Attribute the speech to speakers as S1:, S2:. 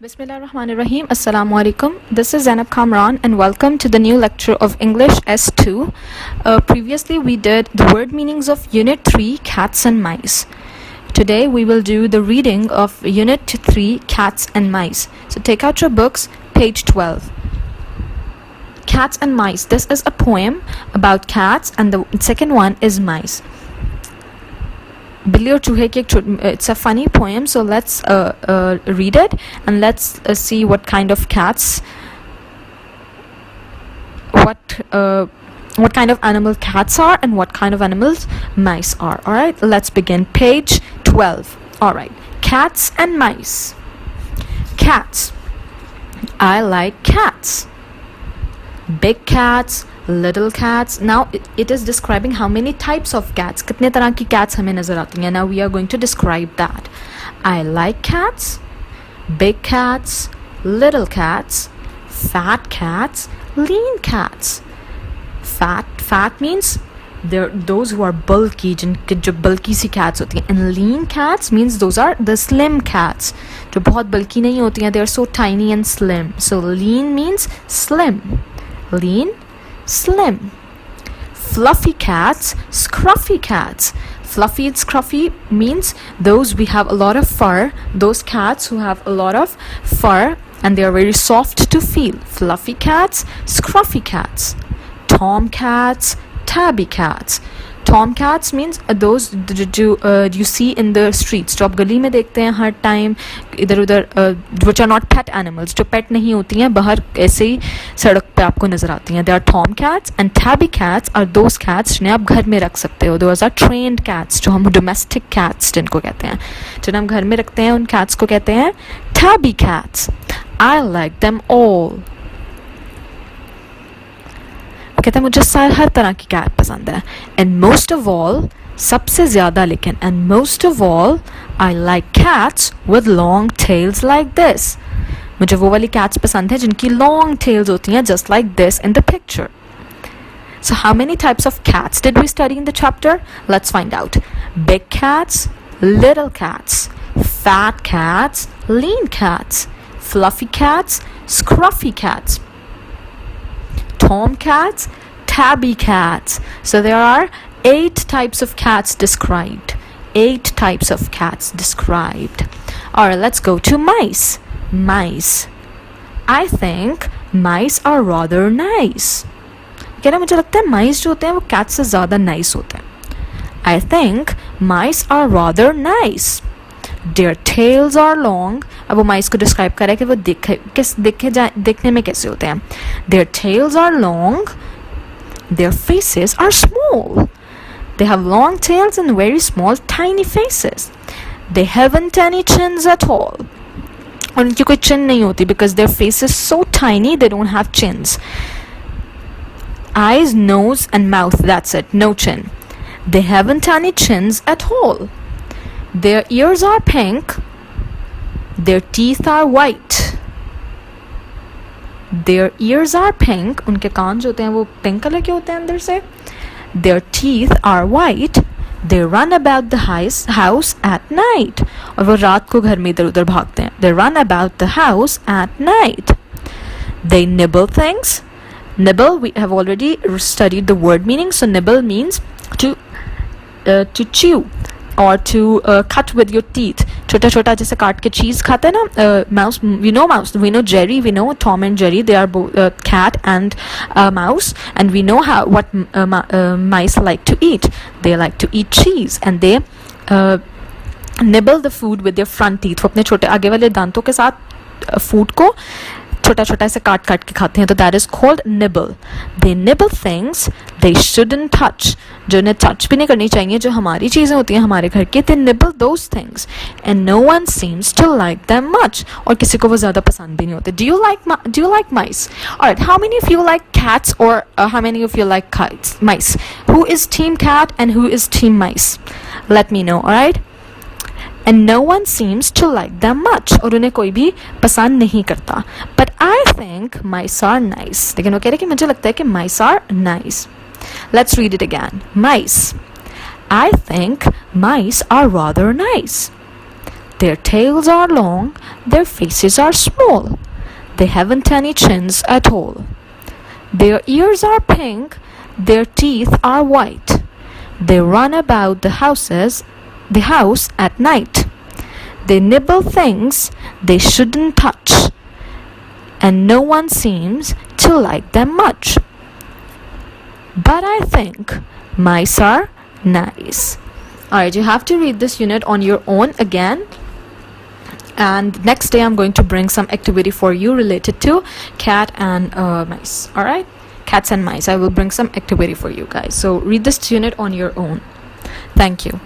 S1: Bismillahirrahmanirrahim. Assalamu alaikum. This is Zainab Kamran and welcome to the new lecture of English S2. Previously we did the word meanings of Unit 3, cats and mice. Today we will do the reading of Unit 3, cats and mice. So take out your books, page 12. Cats and mice. This is a poem about cats and the second one is mice. Billy और चूहे की it's a funny poem, so let's read it and let's see what kind of cats, what kind of animal cats are and what kind of animals mice are. All right, let's begin. Page 12. All right, cats and mice. Cats. I like cats. Big cats, little cats. Now it is describing how many types of cats, कितने तरह की cats हमें नजर आती हैं. Now we are going to describe that. I like cats, big cats, little cats, fat cats, lean cats. Fat means they're those who are bulky, जिनके जो bulky सी cats होती हैं, and lean cats means those are the slim cats, जो बहुत bulky नहीं होती हैं. They are so tiny and slim. So lean means slim. Lean, slim. Fluffy cats, scruffy cats. Fluffy and scruffy means those we have a lot of fur, those cats who have a lot of fur and they are very soft to feel. Fluffy cats, scruffy cats. Tomcats, tabby cats. Tomcats means those you see in the streets, जो आप गली में देखते हैं हर time इधर उधर, which are not pet animals, जो pet नहीं होती हैं, बाहर ऐसे ही सड़क पे आपको नजर आती हैं. They are tomcats and tabby cats are those cats जिन्हें आप घर में रख सकते हो. Those are trained cats, जो हम domestic cats जिनको कहते हैं, जिन्हें हम घर में रखते हैं, उन cats को कहते हैं tabby cats. I like them all. कहते हैं मुझे हर तरह की कैट पसंद है. एंड मोस्ट ऑफ ऑल, सबसे ज़्यादा लेकिन, and most of all I like cats with long tails like this. मुझे वो वाली कैट्स पसंद है जिनकी लॉन्ग टेल्स होती हैं, just like this in the picture. So how many types of cats did we study in the chapter? Let's find out. Big cats, little cats, fat cats, lean cats, fluffy cats, scruffy cats, tomcats, tabby cats. So there are 8 types of cats described. 8 types of cats described. Alright, let's go to mice. Mice. I think mice are rather nice. कहना मुझे लगता है mice जो होते हैं वो cats से ज़्यादा nice होते हैं. I think mice are rather nice. Their tails are long. अब वो mice को describe कर रहा है कि वो देखने में कैसे होते हैं. Their tails are long. Their faces are small. They have long tails and very small tiny faces. They haven't any chins at all. और उनकी कोई chin नहीं होती because their face is so tiny they don't have chins. Eyes, nose and mouth, that's it, no chin. They haven't any chins at all. Their ears are pink. Their teeth are white. Their ears are pink. उनके कान जो होते हैं वो pink colour के होते हैं अंदर से. Their teeth are white. They run about the house at night. और वो रात को घर में इधर उधर भागते हैं. They run about the house at night. They nibble things. Nibble, we have already studied the word meaning. So nibble means to chew or to cut with your teeth. छोटा छोटा जैसे काट के cheese खाते हैं ना. Mouse, we know Jerry, we know Tom and Jerry. They are both cat and mouse, and we know what mice like to eat. They like to eat cheese, and they nibble the food with their front teeth. वो अपने छोटे आगे वाले दांतों के साथ food को छोटा छोटा ऐसे काट काट के खाते हैं. तो that is called nibble. They nibble things they shouldn't touch. जो उन्हें touch भी नहीं करनी चाहिए, जो हमारी चीज़ें होती हैं हमारे घर की. They nibble those things and no one seems to like them much. और किसी को वो ज़्यादा पसंद भी नहीं होते. Do you like mice? Alright, how many of you like cats or how many of you like mice? Who is team cat and who is team mice? Let me know. Alright. And no one seems to like them much. और उन्हें कोई भी पसंद नहीं करता. But I think mice are nice. लेकिन वो कह रहे कि मुझे लगता है कि mice are nice. Let's read it again. Mice. I think mice are rather nice. Their tails are long, their faces are small. They haven't any chins at all. Their ears are pink, their teeth are white. They run about the house at night. They nibble things they shouldn't touch, and no one seems to like them much. But I think mice are nice. Alright, you have to read this unit on your own again. And next day I'm going to bring some activity for you related to cat and mice. Alright? Cats and mice. I will bring some activity for you guys. So read this unit on your own. Thank you.